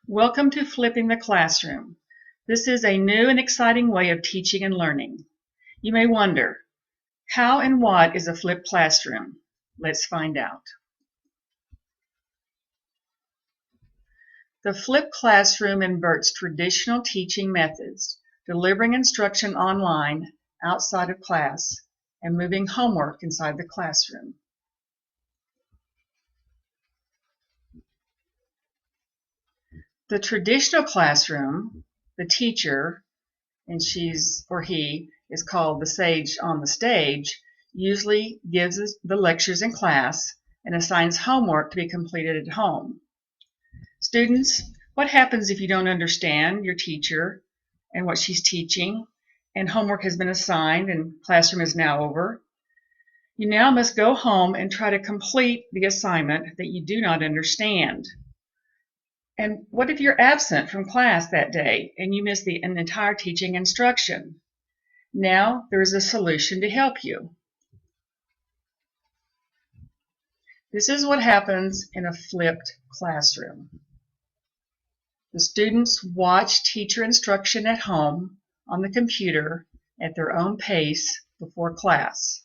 Welcome to Flipping the Classroom. This is a new and exciting way of teaching and learning. You may wonder, how and what is a flipped classroom? Let's find out. The flipped classroom inverts traditional teaching methods, delivering instruction online outside of class and moving homework inside the classroom. The traditional classroom, the teacher, and she's or he is called the sage on the stage, usually gives us the lectures in class and assigns homework to be completed at home. Students, what happens if you don't understand your teacher and what she's teaching, and homework has been assigned and classroom is now over? You now must go home and try to complete the assignment that you do not understand. And what if you're absent from class that day and you miss an entire teaching instruction? Now there is a solution to help you. This is what happens in a flipped classroom. The students watch teacher instruction at home on the computer at their own pace before class.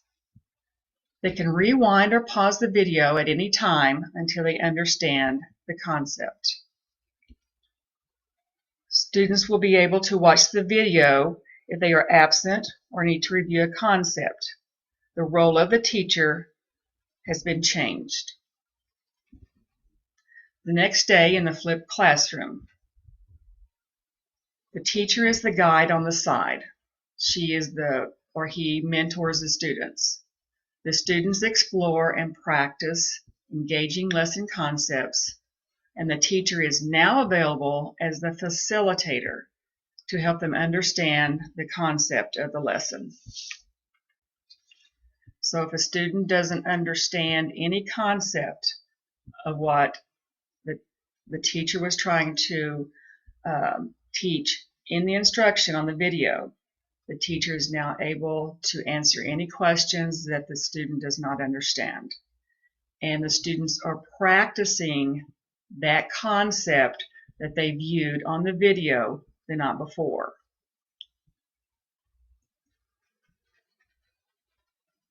They can rewind or pause the video at any time until they understand the concept. Students will be able to watch the video if they are absent or need to review a concept. The role of the teacher has been changed. The next day in the flipped classroom, the teacher is the guide on the side. She is he mentors the students. The students explore and practice engaging lesson concepts, and the teacher is now available as the facilitator to help them understand the concept of the lesson. So if a student doesn't understand any concept of what the teacher was trying to teach in the instruction on the video, the teacher is now able to answer any questions that the student does not understand. And the students are practicing that concept that they viewed on the video the night before.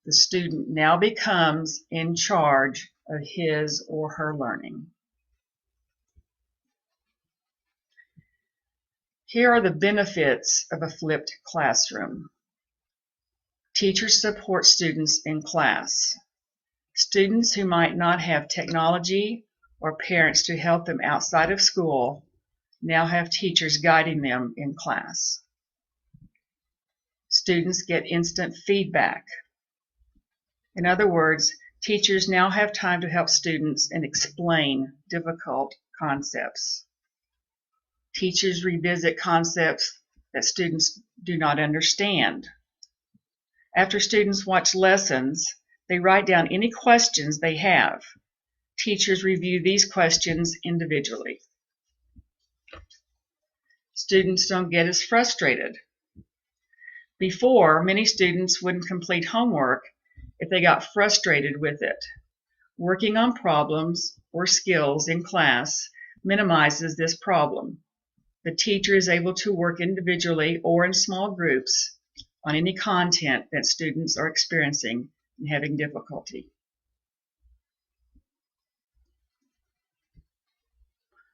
The student now becomes in charge of his or her learning. Here are the benefits of a flipped classroom. Teachers support students in class. Students who might not have technology or parents to help them outside of school now have teachers guiding them in class. Students get instant feedback. In other words, teachers now have time to help students and explain difficult concepts. Teachers revisit concepts that students do not understand. After students watch lessons, they write down any questions they have. Teachers review these questions individually. Students don't get as frustrated. Before, many students wouldn't complete homework if they got frustrated with it. Working on problems or skills in class minimizes this problem. The teacher is able to work individually or in small groups on any content that students are experiencing and having difficulty.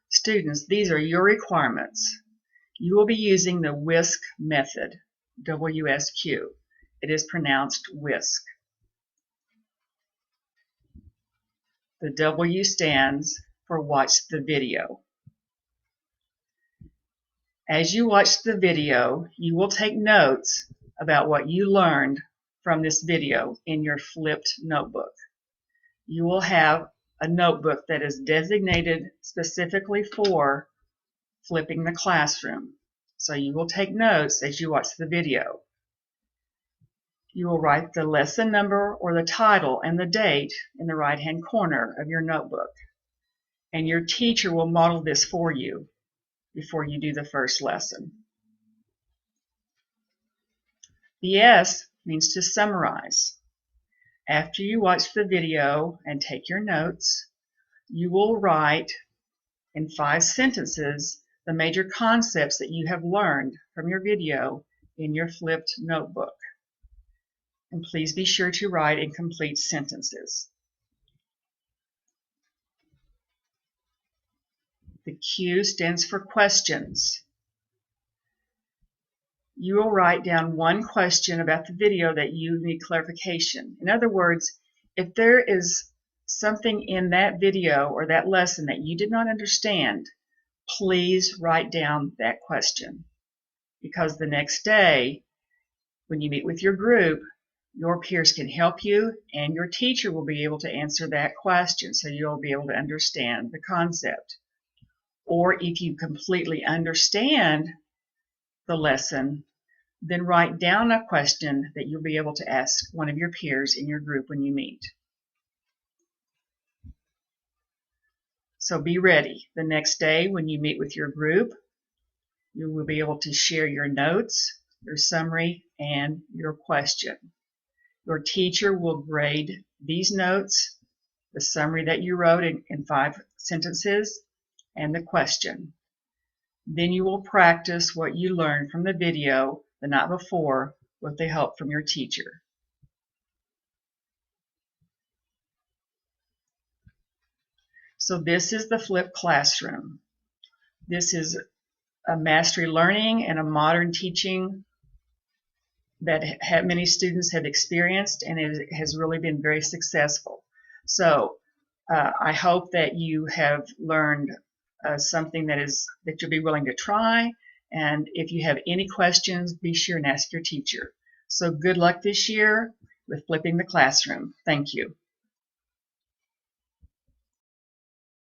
Students, these are your requirements. You will be using the WISC method, WSQ. It is pronounced WISC. The W stands for watch the video. As you watch the video, you will take notes about what you learned from this video in your flipped notebook. You will have a notebook that is designated specifically for flipping the classroom. So you will take notes as you watch the video. You will write the lesson number or the title and the date in the right-hand corner of your notebook. And your teacher will model this for you before you do the first lesson. The S means to summarize. After you watch the video and take your notes, you will write in 5 sentences the major concepts that you have learned from your video in your flipped notebook. And please be sure to write in complete sentences. The Q stands for questions. You will write down one question about the video that you need clarification. In other words, if there is something in that video or that lesson that you did not understand, please write down that question. Because the next day, when you meet with your group, your peers can help you and your teacher will be able to answer that question, so you'll be able to understand the concept. Or if you completely understand the lesson, then write down a question that you'll be able to ask one of your peers in your group when you meet. So be ready. The next day when you meet with your group, you will be able to share your notes, your summary, and your question. Your teacher will grade these notes, the summary that you wrote in 5 sentences, and the question. Then you will practice what you learned from the video the night before with the help from your teacher. So this is the flipped classroom. This is a mastery learning and a modern teaching that many students have experienced, and it has really been very successful. So I hope that you have learned something that you'll be willing to try, and if you have any questions, be sure and ask your teacher. So good luck this year with flipping the classroom. Thank you.